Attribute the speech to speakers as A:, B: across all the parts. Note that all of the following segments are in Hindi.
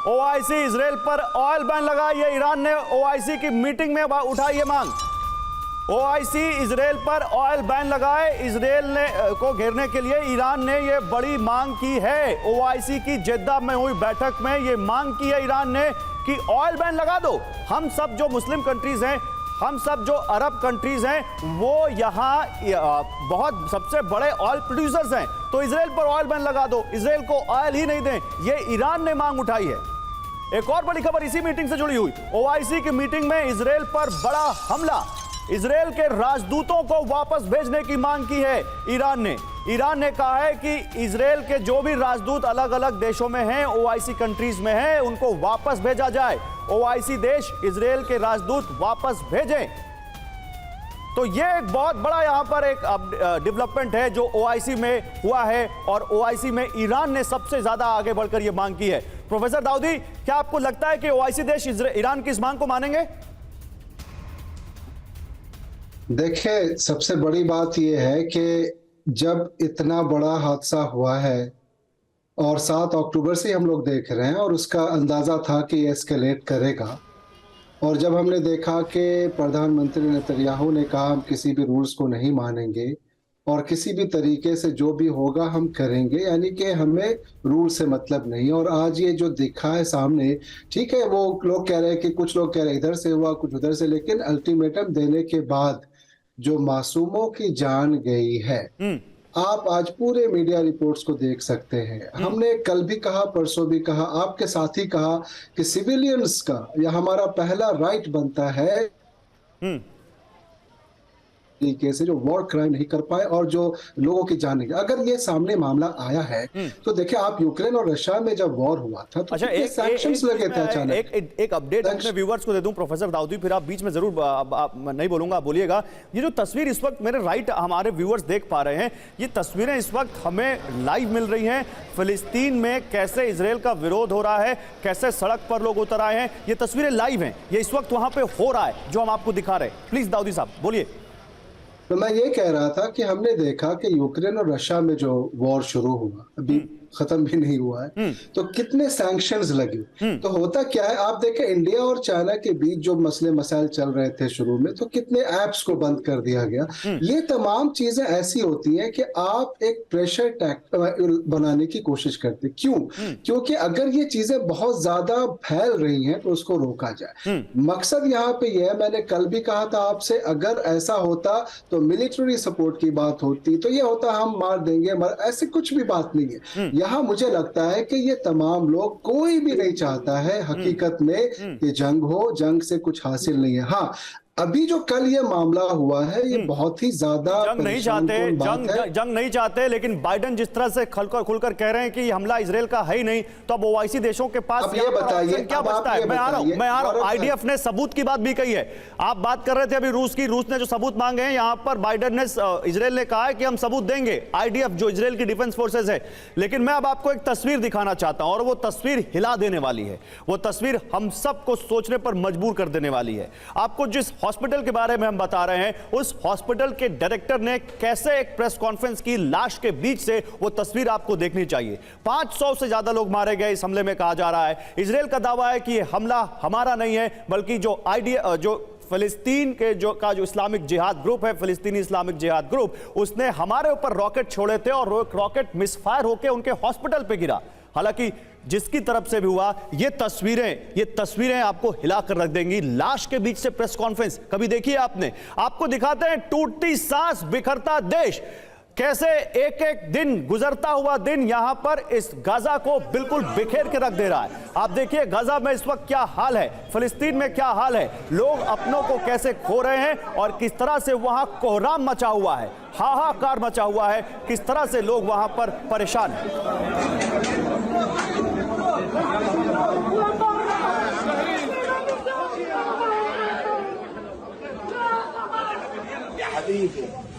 A: ओआईसी इजराइल पर ऑयल बैन लगाए, ये ईरान ने ओआईसी की मीटिंग में उठाई ये मांग। ओआईसी इजराइल पर ऑयल बैन लगाए, इजराइल ने को घेरने के लिए ईरान ने ये बड़ी मांग की है। ओआईसी की जेद्दा में हुई बैठक में ये मांग की है ईरान ने कि ऑयल बैन लगा दो। हम सब जो मुस्लिम कंट्रीज हैं, हम सब जो अरब कंट्रीज हैं, वो यहाँ बहुत सबसे बड़े ऑयल प्रोड्यूसर्स हैं, तो इजराइल पर ऑयल बैन लगा दो, इजराइल को ऑयल ही नहीं दें, ये ईरान ने मांग उठाई है। एक और बड़ी खबर इसी मीटिंग से जुड़ी हुई, ओआईसी की मीटिंग में इजराइल पर बड़ा हमला, इजराइल के राजदूतों को वापस भेजने की मांग की है ईरान ने। ईरान ने कहा है कि इजराइल के जो भी राजदूत अलग अलग देशों में हैं, ओआईसी कंट्रीज में हैं, उनको वापस भेजा जाए। ओआईसी देश इजराइल के राजदूत वापस भेजें। तो ये एक बहुत बड़ा यहां पर एक डेवलपमेंट है जो ओआईसी में हुआ है, और ओआईसी में ईरान ने सबसे ज्यादा आगे बढ़कर यह मांग की है। प्रोफेसर दाऊदी, क्या आपको लगता है कि ओआईसी देश ईरान की इस मांग को मानेंगे?
B: देखिए, सबसे बड़ी बात यह है कि जब इतना बड़ा हादसा हुआ है और 7 अक्टूबर से हम लोग देख रहे हैं और उसका अंदाजा था कि ये एस्केलेट करेगा, और जब हमने देखा कि प्रधानमंत्री नेतन्याहू ने कहा हम किसी भी रूल्स को नहीं मानेंगे और किसी भी तरीके से जो भी होगा हम करेंगे, यानी कि हमें रूल से मतलब नहीं। और आज ये जो दिखा है सामने, ठीक है, वो लोग कह रहे हैं कि कुछ लोग कह रहे हैं इधर से हुआ, कुछ उधर से, लेकिन अल्टीमेटम देने के बाद जो मासूमों की जान गई है, आप आज पूरे मीडिया रिपोर्ट्स को देख सकते हैं। हमने कल भी कहा, परसों भी कहा, आपके साथ ही कहा कि सिविलियंस का यह हमारा पहला राइट बनता है तरीके से जो वॉर क्राइम नहीं कर पाए और जो लोगों की जान नहीं। अगर ये सामने मामला आया है तो देखिए, आप यूक्रेन और रशिया में जब वॉर हुआ था तो सैंक्शंस लगे थे अचानक।
A: एक अपडेट अपने व्यूअर्स को दे दूं प्रोफेसर दाऊदी, फिर आप बीच में जरूर नहीं बोलूंगा, आप बोलिएगा। ये जो तस्वीर इस वक्त मेरे राइट हमारे व्यूअर्स देख पा रहे हैं, ये तस्वीरें इस वक्त हमें लाइव मिल रही हैं। फिलिस्तीन में कैसे इजराइल का विरोध हो रहा है, कैसे सड़क पर लोग उतर आए हैं, ये तस्वीरें लाइव हैं, ये इस वक्त वहां पे हो रहा है जो हम आपको दिखा रहे हैं। प्लीज दाऊदी साहब बोलिए।
B: तो मैं ये कह रहा था कि हमने देखा कि यूक्रेन और रशिया में जो वॉर शुरू हुआ, अभी खत्म भी नहीं हुआ है, तो कितने सैंक्शंस लगे। तो होता क्या है, आप देखें इंडिया और चाइना के बीच जो मसले मसाइल चल रहे थे शुरू में, तो कितने ऐप्स को बंद कर दिया गया। ये तमाम चीजें ऐसी होती हैं कि आप एक प्रेशर टैक्ट बनाने की कोशिश करते। क्यों? क्योंकि अगर ये चीजें बहुत ज्यादा फैल रही हैं तो उसको रोका जाए। मकसद यहाँ पे यह है, मैंने कल भी कहा था आपसे, अगर ऐसा होता तो मिलिट्री सपोर्ट की बात होती, तो ये होता हम मार देंगे, ऐसे कुछ भी बात नहीं है। यहाँ मुझे लगता है कि ये तमाम लोग, कोई भी नहीं चाहता है हकीकत में कि जंग हो, जंग से कुछ हासिल नहीं है। हाँ, अभी जो कल ये मामला हुआ है, ये बहुत ही ज्यादा
A: जंग नहीं चाहते, जंग नहीं चाहते, लेकिन बाइडेन जिस तरह से खुलकर कह रहे हैं कि हमला इजराइल का है ही नहीं, तो अब ओआईसी देशों के पास
B: ये बताइए
A: क्या बचता है? मैं आ रहा हूं। आईडीएफ ने सबूत की बात भी कही है। आप बात कर रहे थे अभी रूस की, रूस ने जो सबूत मांगे हैं, यहां पर बाइडेन ने, इजराइल ने कहा है कि हम सबूत देंगे, आईडीएफ जो इजराइल की डिफेंस फोर्सेज है। लेकिन मैं अब आपको एक तस्वीर दिखाना चाहता हूं, और वो तस्वीर हिला देने वाली है, वो तस्वीर हम सबको सोचने पर मजबूर कर देने वाली है। आपको जिस हॉस्पिटल के बारे में हम बता रहे हैं, उस हॉस्पिटल के डायरेक्टर ने कैसे एक प्रेस कॉन्फ्रेंस की, लाश के बीच से, वो तस्वीर आपको देखनी चाहिए। 500 से ज्यादा लोग मारे गए इस हमले में, कहा जा रहा है। इजराइल का दावा है कि यह हमला हमारा नहीं है, बल्कि जो फिलिस्तीन के जो इस्लामिक जिहाद ग्रुप है, फिलिस्तीनी इस्लामिक जिहाद ग्रुप, उसने हमारे ऊपर रॉकेट छोड़े थे और रॉकेट मिसफायर होकर उनके हॉस्पिटल पे गिरा। हालांकि जिसकी तरफ से भी हुआ, ये तस्वीरें आपको हिलाकर रख देंगी। लाश के बीच से प्रेस कॉन्फ्रेंस कभी देखिए आपने? आपको दिखाते हैं टूटती सांस, बिखरता देश, कैसे एक एक दिन, गुजरता हुआ दिन यहां पर इस गाजा को बिल्कुल बिखेर के रख दे रहा है। आप देखिए गाजा में इस वक्त क्या हाल है, फिलिस्तीन में क्या हाल है, लोग अपनों को कैसे खो रहे हैं और किस तरह से वहां कोहराम मचा हुआ है, हाहाकार मचा हुआ है, किस तरह से लोग वहां पर परेशान हैं।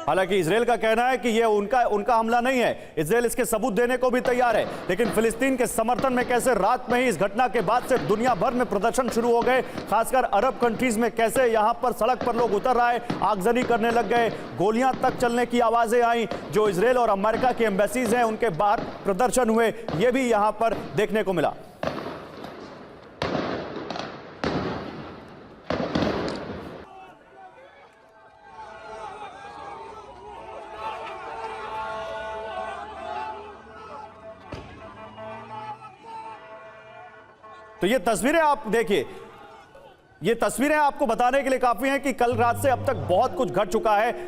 A: हालांकि इजराइल का कहना है कि यह उनका हमला नहीं है, इजराइल इसके सबूत देने को भी तैयार है। लेकिन फिलिस्तीन के समर्थन में कैसे रात में ही इस घटना के बाद से दुनिया भर में प्रदर्शन शुरू हो गए, खासकर अरब कंट्रीज में कैसे यहां पर सड़क पर लोग उतर आए, आगजनी करने लग गए, गोलियां तक चलने की आवाजें आई। जो इजराइल और अमेरिका की एम्बेसीज हैं उनके बाहर प्रदर्शन हुए, यह भी यहां पर देखने को मिला। तो ये तस्वीरें आप देखिए, ये तस्वीरें आपको बताने के लिए काफी हैं कि कल रात से अब तक बहुत कुछ घट चुका है।